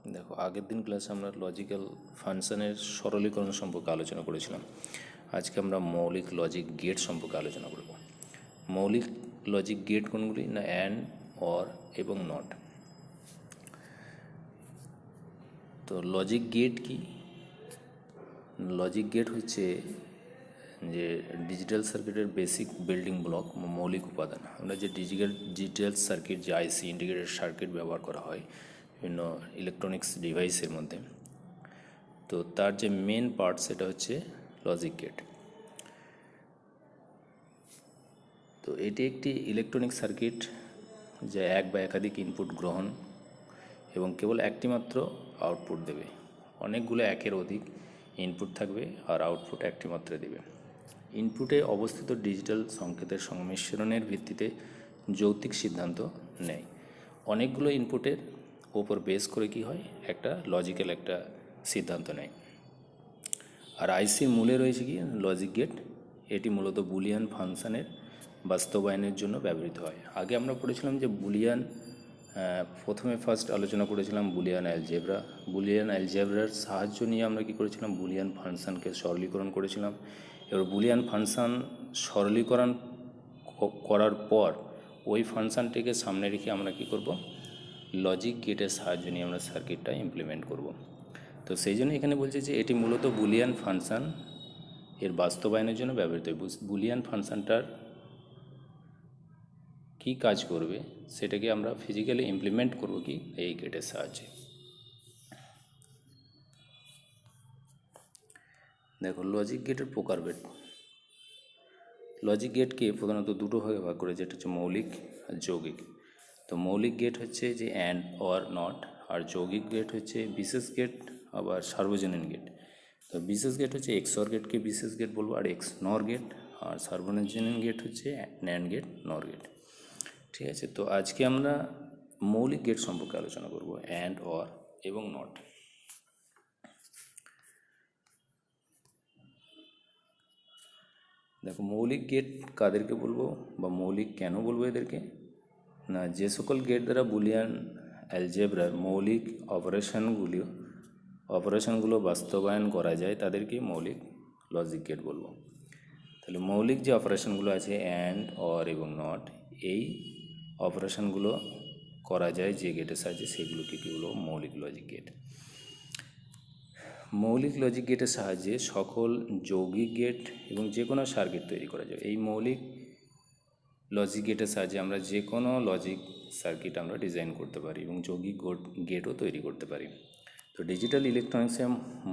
দেখো, আগের দিন ক্লাসে আমরা লজিক্যাল ফাংশনের সরলীকরণ সম্পর্কে আলোচনা করেছিলাম। আজকে আমরা মৌলিক লজিক গেট সম্পর্কে আলোচনা করব। মৌলিক লজিক গেট কোনগুলি? না অ্যান্ড, অর এবং নট। তো লজিক গেট কি? লজিক গেট হচ্ছে যে ডিজিটাল সার্কিটের বেসিক বিল্ডিং ব্লক, মৌলিক উপাদান। আমরা যে ডিজিটাল সার্কিট, যে আইসি ইন্টিগ্রেটেড সার্কিট ব্যবহার করা হয় বিভিন্ন ইলেকট্রনিক্স ডিভাইসের মধ্যে, তো তার যে মেন পার্ট সেটা হচ্ছে লজিক গেট। তো এটি একটি ইলেকট্রনিক সার্কিট যা এক বা একাধিক ইনপুট গ্রহণ এবং কেবল একটি মাত্র আউটপুট দেবে। অনেকগুলো একের অধিক ইনপুট থাকবে আর আউটপুট একটি মাত্র দেবে। ইনপুটে অবস্থিত ডিজিটাল সংকেতের সংমিশ্রণের ভিত্তিতে যৌক্তিক সিদ্ধান্ত নেয়। অনেকগুলো ইনপুটের ওপর বেস করে কি হয়, একটা লজিক্যাল একটা সিদ্ধান্ত নেয়। আর আইসির মূলে রয়েছে কি, লজিক গেট। এটি মূলত বুলিয়ান ফাংশনের বাস্তবায়নের জন্য ব্যবহৃত হয়। আগে আমরা পড়েছিলাম যে বুলিয়ান, প্রথমে ফার্স্ট আলোচনা করেছিলাম বুলিয়ান অ্যালজেব্রা। বুলিয়ান অ্যালজেব্রার সাহায্য নিয়ে আমরা কি করেছিলাম, বুলিয়ান ফাংশনকে সরলীকরণ করেছিলাম। এবার বুলিয়ান ফাংশন সরলীকরণ করার পর ওই ফাংশনটিকে সামনে রেখে আমরা কি করব, লজিক গেটের সাহায্য নিয়ে আমরা সার্কিটটা ইমপ্লিমেন্ট করব। তো সেই জন্য এখানে বলছে যে এটি মূলত বুলিয়ান ফাংশন এর বাস্তবায়নের জন্য ব্যবহৃত হয়। বুলিয়ান ফাংশনটার কি কাজ করবে সেটাকে আমরা ফিজিক্যালি ইমপ্লিমেন্ট করব কি, এই গেটের সাহায্যে। দেখো, লজিক গেটের প্রকারভেদ। লজিক গেটকে প্রধানত দুটো ভাগে ভাগ করে, যেটা হচ্ছে মৌলিক আর যৌগিক। তো মৌলিক গেট হচ্ছে যে অ্যান্ড, অর, নট। আর যৌগিক গেট হচ্ছে বিশেষ গেট, আবার সার্বজনীন গেট। তো বিশেষ গেট হচ্ছে এক্সঅর গেটকে বিশেষ গেট বলবো, আর এক্স নর গেট। আর সার্বজনীন গেট হচ্ছে ন্যান্ড গেট, নর গেট। ঠিক আছে, তো আজকে আমরা মৌলিক গেট সম্পর্কে আলোচনা করব, অ্যান্ড, অর এবং নট। দেখো, মৌলিক গেট কাদেরকে বলবো বা মৌলিক কেন বলবো এদেরকে? না, যে সকল গেট দ্বারা বুলিয়ান অ্যালজেব্রার মৌলিক অপারেশনগুলো বাস্তবায়ন করা যায় তাদেরকে মৌলিক লজিক গেট বলবো। তাহলে মৌলিক যে অপারেশনগুলো আছে অ্যান্ড, অর এবং নট, এই অপারেশনগুলো করা যায় যে গেটের সাহায্যে, সেগুলোকে কী হলো, মৌলিক লজিক গেট। মৌলিক লজিক গেটের সাহায্যে সকল যৌগিক গেট এবং যে কোনো সার্কিট তৈরি করা যায়। এই মৌলিক লজিক গেটের সাহায্যে আমরা যে কোনো লজিক সার্কিট আমরা ডিজাইন করতে পারি এবং যৌগিক গেটও তৈরি করতে পারি। তো ডিজিটাল ইলেকট্রনিক্সে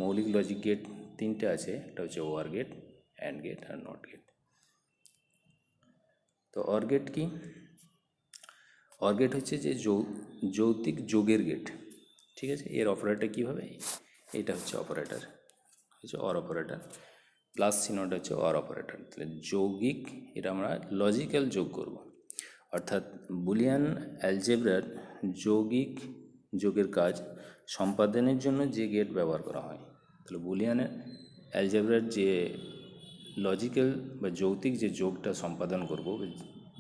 মৌলিক লজিক গেট তিনটে আছে। একটা হচ্ছে ওয়ার গেট, অ্যান্ড গেট আর নট গেট। তো অর গেট কি? অর গেট হচ্ছে যে যৌক্তিক যোগের গেট। ঠিক আছে, এর অপারেটর কীভাবে, এটা হচ্ছে অপারেটর, হচ্ছে অর অপারেটর। প্লাস চিহ্নটা হচ্ছে অর অপারেটর। তাহলে যৌগিক, এটা আমরা লজিক্যাল যোগ করব। অর্থাৎ বুলিয়ান অ্যালজেব্রার যৌগিক যোগের কাজ সম্পাদনের জন্য যে গেট ব্যবহার করা হয়। তাহলে বুলিয়ান অ্যালজেব্রার যে লজিক্যাল বা যৌক্তিক যে যোগটা সম্পাদন করব,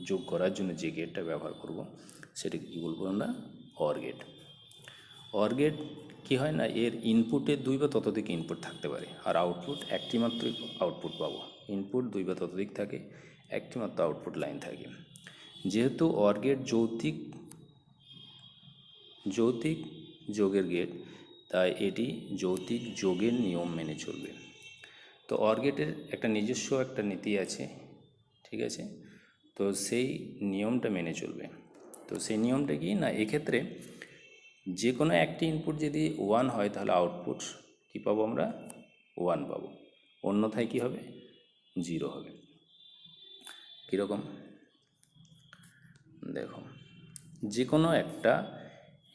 যোগ করার জন্য যে গেটটা ব্যবহার করব, সেটাকে কী বলবো আমরা, অর গেট। অর গেট কী হয় না, এর ইনপুটে দুই বা ততোধিক ইনপুট থাকতে পারে আর আউটপুট একটি মাত্রই আউটপুট পাবো। ইনপুট দুই বা ততোধিক থাকে, একটি মাত্র আউটপুট লাইন থাকে। যেহেতু অর গেট যৌক্তিক যোগের গেট, তাই এটি যৌক্তিক যোগের নিয়ম মেনে চলবে। তো অর গেটের একটা নিজস্ব একটা নীতি আছে, ঠিক আছে, তো সেই নিয়মটা মেনে চলবে। তো সেই নিয়মটা কি না, এক্ষেত্রে যে কোনো একটি ইনপুট যদি 1 হয় তাহলে আউটপুট কী পাবো আমরা, 1 পাবো। অন্যথায় কী হবে, 0 হবে। কীরকম দেখো, যে কোনো একটা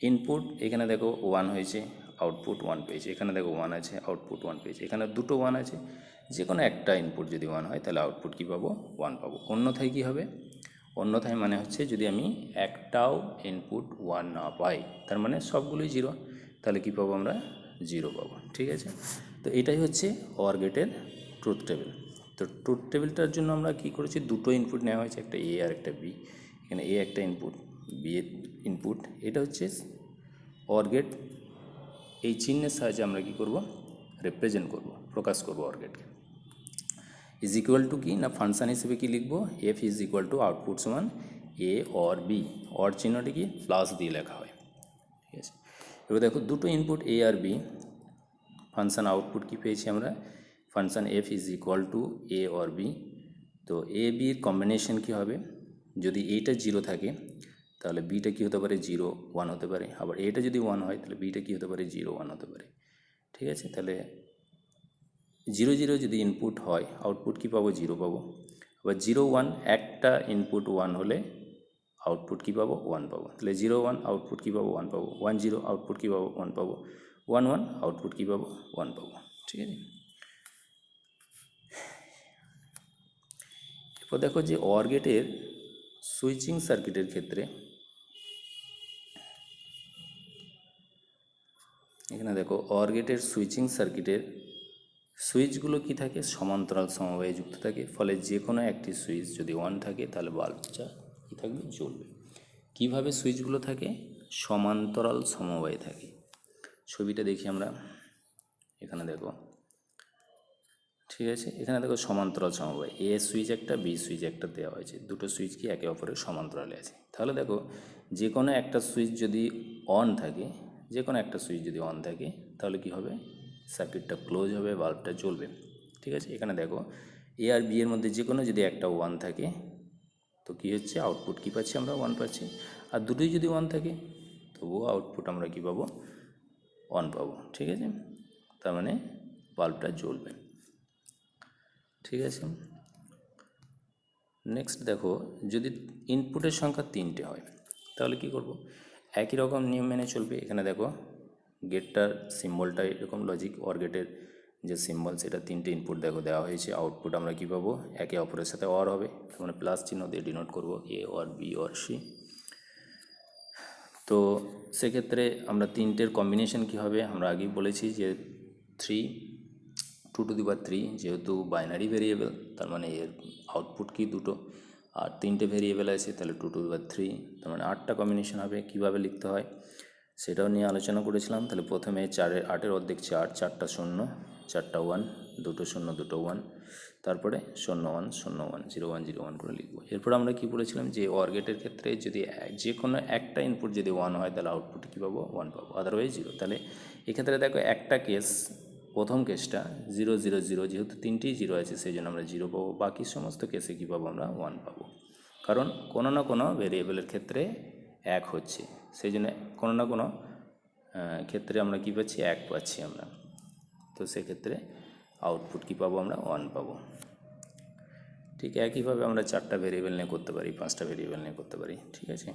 ইনপুট, এখানে দেখো 1 হয়েছে, আউটপুট 1 পেয়েছে। এখানে দেখো 1 আছে, আউটপুট 1 পেয়েছে। এখানে দুটো 1 আছে, যে কোনো একটা ইনপুট যদি 1 হয় তাহলে আউটপুট কী পাবো, 1 পাবো। অন্যথায় কী হবে, অন্যথায় মানে হচ্ছে যদি আমি একটাও ইনপুট 1 না পাই, তার মানে সবগুলোই 0, তাহলে কী পাবো আমরা, 0 পাবো। ঠিক আছে, তো এটাই হচ্ছে অর গেটের ট্রুথ টেবিল। তো ট্রুথ টেবিলটার জন্য আমরা কী করেছি, দুটো ইনপুট নেওয়া হয়েছে, একটা এ আর একটা বি। এখানে এ একটা ইনপুট, বি এর ইনপুট। এটা হচ্ছে অর গেট এই চিহ্নের সাহায্যে আমরা কি করব, রিপ্রেজেন্ট করব, প্রকাশ করব অর গেটকে। ইজ ইকুয়াল টু কি না ফাংশন হিসেবে কি লিখব, F is equal two output সমান এ অর বি, অর চিহ্নটি কি প্লাস দিয়ে লেখা হয়, ঠিক আছে। এবার দেখো দুটো ইনপুট এ আর বি, ফাংশন আউটপুট কি পেয়েছি আমরা, function F is equal to A OR B. তো এ বির কম্বিনেশন কী হবে, যদি এটা জিরো থাকে তাহলে বিটা কী হতে পারে, 0 1 হতে পারে, আবার এটা যদি 1 হয় তাহলে বিটা কী হতে পারে, 0 1 হতে পারে, ঠিক আছে। তাহলে 0 0 যদি ইনপুট হয় আউটপুট কী পাবো, 0 পাবো। আবার 0 1 একটা ইনপুট 1 হলে আউটপুট কী পাবো, 1 পাবো। তাহলে 0 1 আউটপুট কী পাবো, 1 পাবো। 1 0 আউটপুট কী পাবো, 1 পাবো। 1 1 আউটপুট কী পাবো, 1 পাবো, ঠিক আছে। এরপর দেখো যে অর গেটের সুইচিং সার্কিটের ক্ষেত্রে, এখানে দেখো অর গেটের সুইচিং সার্কিটের সুইচগুলো কি থাকে, সমান্তরাল সমবায়ে যুক্ত থাকে, ফলে যে কোনো একটি সুইচ যদি অন থাকে তাহলে বাল্বটা কী থাকবে, জ্বলবে। কিভাবে সুইচগুলো থাকে, সমান্তরাল সমবায়ে থাকে। ছবিটা দেখি আমরা, এখানে দেখো, ঠিক আছে। এখানে দেখো সমান্তরাল সমবায়, এ সুইচ একটা বি সুইচ একটা দেওয়া হয়েছে, দুটো সুইচ কি একে অপরের সমান্তরালে আছে। তাহলে দেখো যে কোনো একটা সুইচ যদি অন থাকে, যে কোনো একটা সুইচ যদি অন থাকে তাহলে কি হবে, সার্কিটটা ক্লোজ হবে, বাল্বটা জ্বলবে, ঠিক আছে। এখানে দেখো এ আর বি এর মধ্যে যে কোনো যদি একটা 1 থাকে তো কী হচ্ছে, আউটপুট কী পাচ্ছি আমরা, 1 পাচ্ছি। আর দুটোই যদি 1 থাকে তবুও আউটপুট আমরা কী পাবো, 1 পাবো, ঠিক আছে। তার মানে বাল্বটা জ্বলবে, ঠিক আছে। নেক্সট দেখো যদি ইনপুটের সংখ্যা 3টে হয় তাহলে কি করব, একই রকম নিয়ম মেনে চলবে। এখানে দেখো গেটটার সিম্বলটা এরকম, লজিক অর গেটের যে সিম্বল সেটা 3টে ইনপুট দেখো দেওয়া হয়েছে, আউটপুট আমরা কি পাবো, একে অপরের সাথে অর হবে, তার মানে প্লাস চিহ্ন দিয়ে ডিনোট করব, এ অর বি অর সি। তো সেক্ষেত্রে আমরা 3টের কম্বিনেশন কি হবে, আমরা আগেই বলেছি যে 3 2 টু দি পাওয়ার 3, যেহেতু বাইনারি ভেরিয়েবল তার মানে এর আউটপুট কি দুটো, আর 3টে ভেরিয়েবল আছে তাহলে 2 টু দি পাওয়ার 3, তার মানে 8টা কম্বিনেশন হবে। কিভাবে লিখতে হয় সেটাও নিয়ে আলোচনা করেছিলাম। তাহলে প্রথমে 8-এর অর্ধেক 4, 4টা 0, 4টা 1, 2টো 0 2টো 1, তারপরে 0 1 0 1 0 1 0 1 করে লিখবো। এরপর আমরা কি বলেছিলাম যে অর গেটের ক্ষেত্রে যদি যে কোনো একটা ইনপুট যদি 1 হয় তাহলে আউটপুট কী পাবো, 1 পাবো, আদারওয়াইজ 0। তাহলে এক্ষেত্রে দেখো একটা কেস, প্রথম কেসটা 0 0 0, যেহেতু 3টেই 0 আছে সেই জন্য আমরা 0 পাবো, বাকি সমস্ত কেসে কী পাবো, আমরা 1 পাবো। কারণ কোনো না কোনো ভেরিয়েবলের ক্ষেত্রে 1 হচ্ছে, সেই জন্য কোনো না কোনো ক্ষেত্রে আমরা কী পাচ্ছি, 1 পাচ্ছি আমরা। তো সেক্ষেত্রে আউটপুট কী পাবো, আমরা 1 পাবো। ঠিক একইভাবে আমরা 4টা ভেরিয়েবল নিয়ে করতে পারি, 5টা ভেরিয়েবল নিয়ে করতে পারি, ঠিক আছে।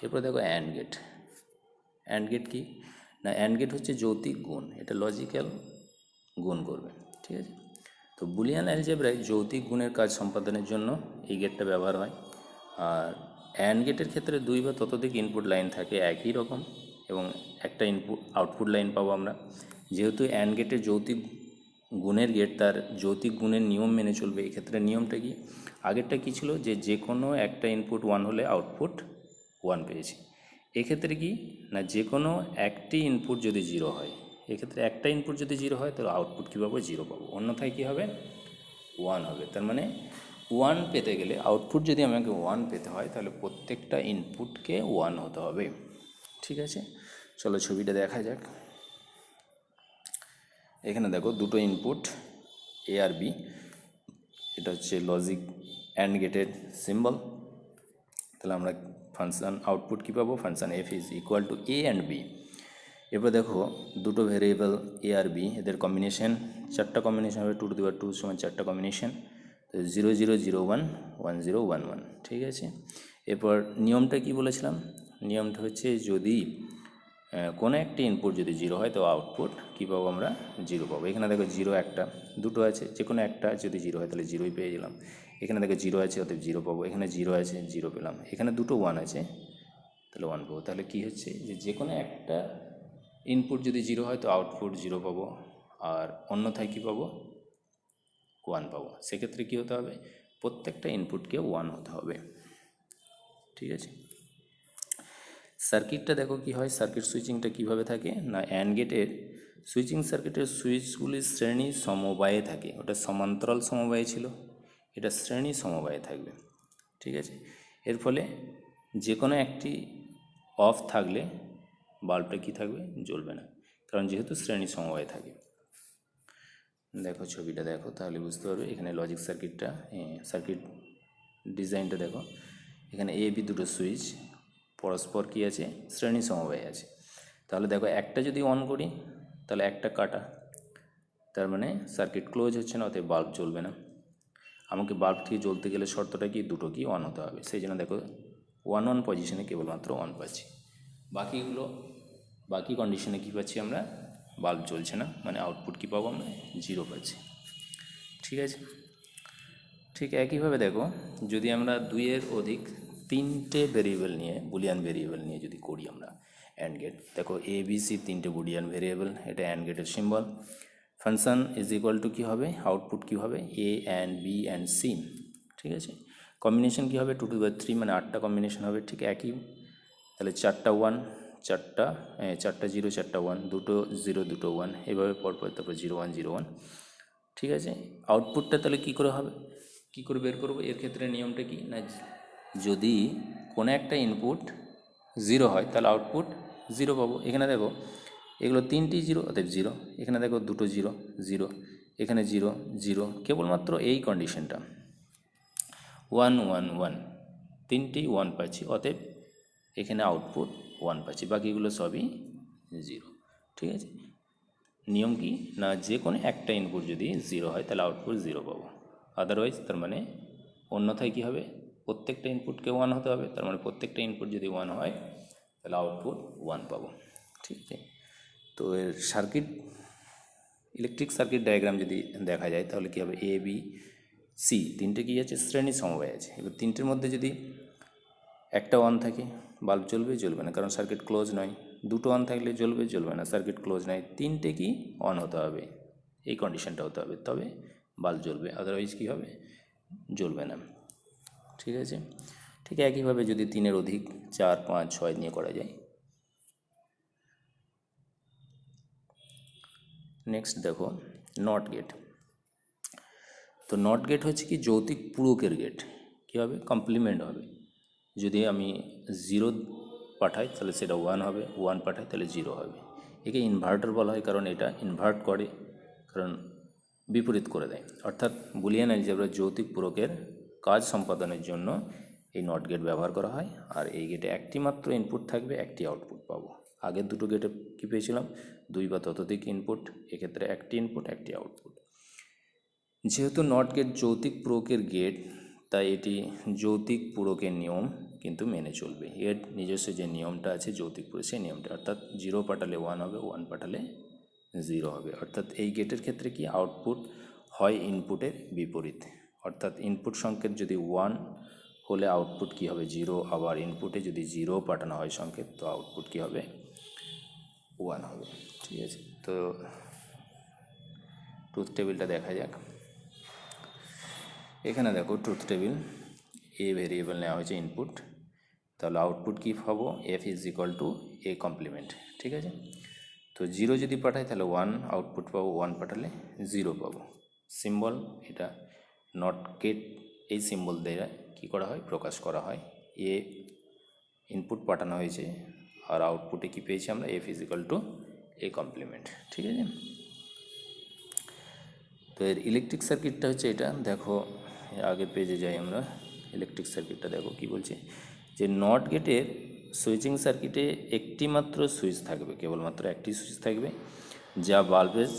এরপর দেখো অ্যান্ড গেট। অ্যান্ড গেট কি না, অ্যান্ড গেট হচ্ছে যৌতিক গুণ, এটা লজিক্যাল গুণ করবে, ঠিক আছে। তো বুলিয়ান অ্যালজেব্রায় যৌতিক গুণের কাজ সম্পাদনের জন্য এই গেটটা ব্যবহার হয়। আর অ্যান্ড গেটের ক্ষেত্রে 2 বা ততোধিক ইনপুট লাইন থাকে একই রকম, এবং একটা ইনপুট আউটপুট লাইন পাবো আমরা। যেহেতু অ্যান্ড গেটের যৌতিক গুণের গেট, তার যৌতিক গুণের নিয়ম মেনে চলবে। এক্ষেত্রে নিয়মটা কি, আগেরটা কী ছিল, যে কোনো একটা ইনপুট 1 হলে আউটপুট 1 পেয়েছি। এক্ষেত্রে কি না, যে কোনো একটি ইনপুট যদি 0 হয়, এক্ষেত্রে একটা ইনপুট যদি 0 হয় তাহলে আউটপুট কী পাবো, 0 পাবো, অন্যথায় কী হবে, 1 হবে। তার মানে 1 পেতে গেলে, আউটপুট যদি আমাকে 1 পেতে হয় তাহলে প্রত্যেকটা ইনপুটকে 1 হতে হবে, ঠিক আছে। চলো ছবিটা দেখা যাক। এখানে দেখো দুটো ইনপুট এ আর বি, এটা হচ্ছে লজিক অ্যান্ড গেটের সিম্বল। তাহলে আমরা ফাংশন আউটপুট কী পাবো, function F is equal to A and B. এরপর দেখো দুটো ভেরিয়েবল এ আর বি, এদের কম্বিনেশন 4টা কম্বিনেশন হবে, 2 টু দি পাওয়ার 2 সমান 4টা কম্বিনেশন, তো 0 0 0 1 1 0 1 1, ঠিক আছে। এরপর নিয়মটা কি বলেছিলাম, নিয়মটা হচ্ছে যদি কোনো একটি ইনপুট যদি 0 হয় তো আউটপুট কী পাবো, আমরা 0 পাবো। এখানে দেখো 0 একটা, দুটো আছে, যে কোনো একটা যদি 0 হয় তাহলে 0ই পেয়ে গেলাম। এখানে দেখো 0 আছে, অতএব 0 পাবো। এখানে 0 আছে, 0 পেলাম। এখানে দুটো 1 আছে, তাহলে 1 পাবো। তাহলে কী হচ্ছে, যে কোনো একটা ইনপুট যদি 0 হয় তো আউটপুট 0 পাবো, আর অন্যথায় কী পাবো, 1 পাবো। সেক্ষেত্রে কী হতে হবে, প্রত্যেকটা ইনপুটকে 1 হতে হবে, ঠিক আছে। সার্কিটটা দেখো কি হয়, সার্কিট সুইচিংটা কিভাবে থাকে না, অ্যান্ড গেটের সুইচিং সার্কিটের সুইচগুলির শ্রেণী সমবায়ে থাকে। ওটা সমান্তরাল সমবায়ে ছিল, এটা শ্রেণী সমবায়ে থাকবে, ঠিক আছে। এর ফলে যে কোনো একটি অফ থাকলে বাল্বটা কি থাকবে, জ্বলবে না, কারণ যেহেতু শ্রেণী সমবায়ে থাকে। দেখো ছবিটা দেখো তাহলে বুঝতে পারবে। এখানে লজিক সার্কিটটা, সার্কিট ডিজাইনটা দেখো। এখানে এ বি দুটো সুইচ পরস্পর কি আছে, শ্রেণী সমবায়ে আছে। তাহলে দেখো একটা যদি অন করি তাহলে একটা কাটা, তার মানে সার্কিট ক্লোজ হচ্ছে না, অতএব বাল্ব জ্বলবে না। আমাকে বাল্বটি জ্বলতে গেলে শর্তটা কি, দুটো কি অন হতে হবে। সেই জন্য দেখো ওয়ান পজিশনে কেবলমাত্র অন পাচ্ছি, বাকি কন্ডিশনে কী পাচ্ছি আমরা, বাল্ব জ্বলছে না, মানে আউটপুট কী পাবো আমরা, 0 পাচ্ছি, ঠিক আছে। ঠিক একইভাবে দেখো, যদি আমরা 2-এর অধিক 3টে ভেরিয়েবল নিয়ে, বুলিয়ান ভেরিয়েবল নিয়ে যদি করি আমরা অ্যান্ড গেট, দেখো এ বি সি 3টে বুলিয়ান ভেরিয়েবল, এটা অ্যান্ড গেটের symbol. Function is equal to কী হবে, আউটপুট কী হবে, A and B and C, ঠিক আছে। কম্বিনেশন কী হবে, 2^3, মানে 8টা কম্বিনেশন হবে, ঠিক একই। তাহলে 4টা 1, 4টা 0, 4টা 1, দুটো 0, দুটো 1, এভাবে পরপর, তারপর 0 1 0 1, ঠিক আছে। আউটপুটটা তাহলে কী করে হবে, কী করে বের করবো, এর ক্ষেত্রে নিয়মটা কি না, যদি কোনো একটা ইনপুট 0 হয় তাহলে আউটপুট 0 পাবো। এখানে দেখো এগুলো 3টি 0, অতএব 0। এখানে দেখো দুটো 0 0, এখানে 0 0, কেবলমাত্র এই কন্ডিশনটা 1 1 1, 3টি 1 পাচ্ছি, অতএব এখানে আউটপুট 1 পাচ্ছি, বাকিগুলো সবই 0, ঠিক আছে। নিয়ম কি না, যে কোনো একটা ইনপুট যদি 0 হয় তাহলে আউটপুট 0 পাবো, আদারওয়াইজ তার মানে অন্যথায় কী হবে, প্রত্যেকটা ইনপুটকে 1 হতে হবে, তার মানে প্রত্যেকটা ইনপুট যদি 1 হয় তাহলে আউটপুট 1 পাবো, ঠিক আছে। তো এর সার্কিট, ইলেকট্রিক সার্কিট ডায়াগ্রাম যদি দেখা যায় তাহলে কী হবে, এ বি সি 3টে কী আছে, শ্রেণী সমবায় আছে। এবার 3টের মধ্যে যদি একটা 1 থাকে, বাল্ব জ্বলবে জ্বলবে না, কারণ সার্কিট ক্লোজ নয়। দুটো 1 থাকলে জ্বলবে জ্বলবে না, সার্কিট ক্লোজ নয়। 3টে কি অন হতে হবে, এই কন্ডিশনটা হতে হবে, তবে বাল্ব জ্বলবে, আদারওয়াইজ কী হবে, জ্বলবে না, ঠিক আছে। ঠিক একইভাবে যদি 3-এর অধিক 4 5 6 নিয়ে করা যায়। নেক্সট দেখো নট গেট। তো নট গেট হচ্ছে কি, যৌতিক পূরকের গেট। কী হবে, কমপ্লিমেন্ট হবে। যদি আমি 0 পাঠাই তাহলে সেটা 1 হবে, 1 পাঠাই তাহলে 0 হবে। একে ইনভার্টার বলা হয়, কারণ এটা ইনভার্ট করে, কারণ বিপরীত করে দেয়। অর্থাৎ বুলিয়ান অ্যালজেব্রার যৌতিক পূরকের কাজ সম্পাদনের জন্য এই নট গেট ব্যবহার করা হয়। আর এই গেটে একটি মাত্র ইনপুট থাকবে, একটি আউটপুট পাবো। আগের দুটো গেটে কী পেয়েছিলাম, 2 বা ততোধিক ইনপুট, এক্ষেত্রে একটি ইনপুট একটি আউটপুট। যেহেতু নট গেট যৌতিক পূরকের গেট, তাই এটি যৌতিক পূরকের নিয়ম কিন্তু মেনে চলবে। এর নিজস্ব যে নিয়মটা আছে যৌতিক পূরক, সেই নিয়মটা, অর্থাৎ 0 পাঠালে 1 হবে, 1 পাঠালে 0 হবে। অর্থাৎ এই গেটের ক্ষেত্রে কি, আউটপুট হয় ইনপুটের বিপরীত, অর্থাৎ ইনপুট সংকেত যদি 1 হলে আউটপুট কি হবে, 0। আবার ইনপুটে যদি 0 পাঠানো হয় সংকেত, তো আউটপুট কি হবে, 1 হবে, ঠিক আছে। তো ট্রুথ টেবিলটা দেখা যাক। এখানে দেখো ট্রুথ টেবিল, এ ভেরিয়েবল নেওয়া হয়েছে ইনপুট, তাহলে আউটপুট কী পাবো, F is equal to A complement, ঠিক আছে। তো 0 যদি পাঠাই তাহলে 1 আউটপুট পাবো, 1 পাঠালে 0 পাবো। সিম্বল এটা নট গেট, এই সিম্বল দিয়ে কী করা হয়, প্রকাশ করা হয়। এ ইনপুট পাঠানো হয়েছে আর আউটপুটে কী পেয়েছি আমরা, F is equal to A complement, ঠিক আছে। তো এর ইলেকট্রিক সার্কিটটা হচ্ছে এটা, দেখো আগের পেজে যাই আমরা। ইলেকট্রিক সার্কিটটা দেখো কি বলছে, যে নট গেটের সুইচিং সার্কিটে একটি মাত্র সুইচ থাকবে, কেবলমাত্র একটি সুইচ থাকবে, যা বাল্বের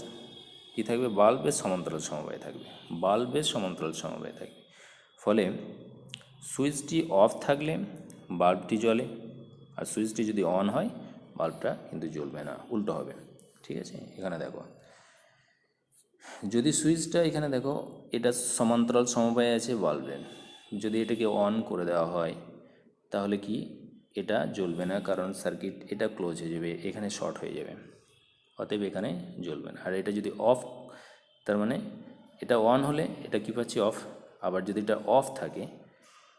কী থাকবে, বাল্বের সমান্তরাল সমবায়ে থাকবে, বাল্বের সমান্তরাল সমবায়ে থাকবে। ফলে সুইচটি অফ থাকলে বাল্বটি জ্বলে, আর সুইচটি যদি অন হয় বাল্বটা কিন্তু জ্বলবে না, উল্টো হবে, ঠিক আছে। এখানে দেখো, যদি সুইচটা, এখানে দেখো এটা সমান্তরাল সমবায়ে আছে বাল্বের, যদি এটাকে অন করে দেওয়া হয় তাহলে কি, এটা জ্বলবে না, কারণ সার্কিট এটা ক্লোজ হয়ে যাবে, এখানে শর্ট হয়ে যাবে, অতএব এখানে জ্বলবে না। আর এটা যদি অফ, তার মানে এটা অন হলে এটা কী পাচ্ছি, অফ। আবার যদি এটা অফ থাকে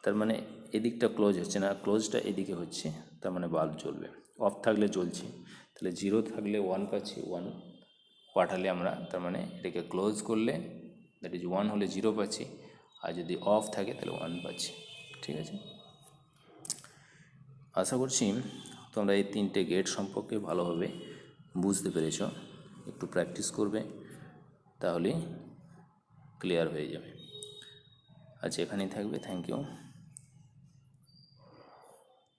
তার মানে এদিকটা ক্লোজ হচ্ছে না, ক্লোজটা এদিকে হচ্ছে, তার মানে বাল্ব জ্বলবে। অফ থাকলে জ্বলছে, তাহলে 0 থাকলে 1 পাচ্ছি, 1 পাঠালে আমরা তার মানে এটাকে ক্লোজ করলে দ্যাট ইজ 1 হলে 0 পাচ্ছি, আর যদি অফ থাকে তাহলে 1 পাচ্ছি। ঠিক আছে, আশা করছি তোমরা এই 3টে গেট সম্পর্কে ভালোভাবে বুঝতে পেরেছ। একটু প্র্যাকটিস করবে, তাহলে ক্লিয়ার হয়ে যাবে। আচ্ছা, এখানেই থাকবে। Thank you.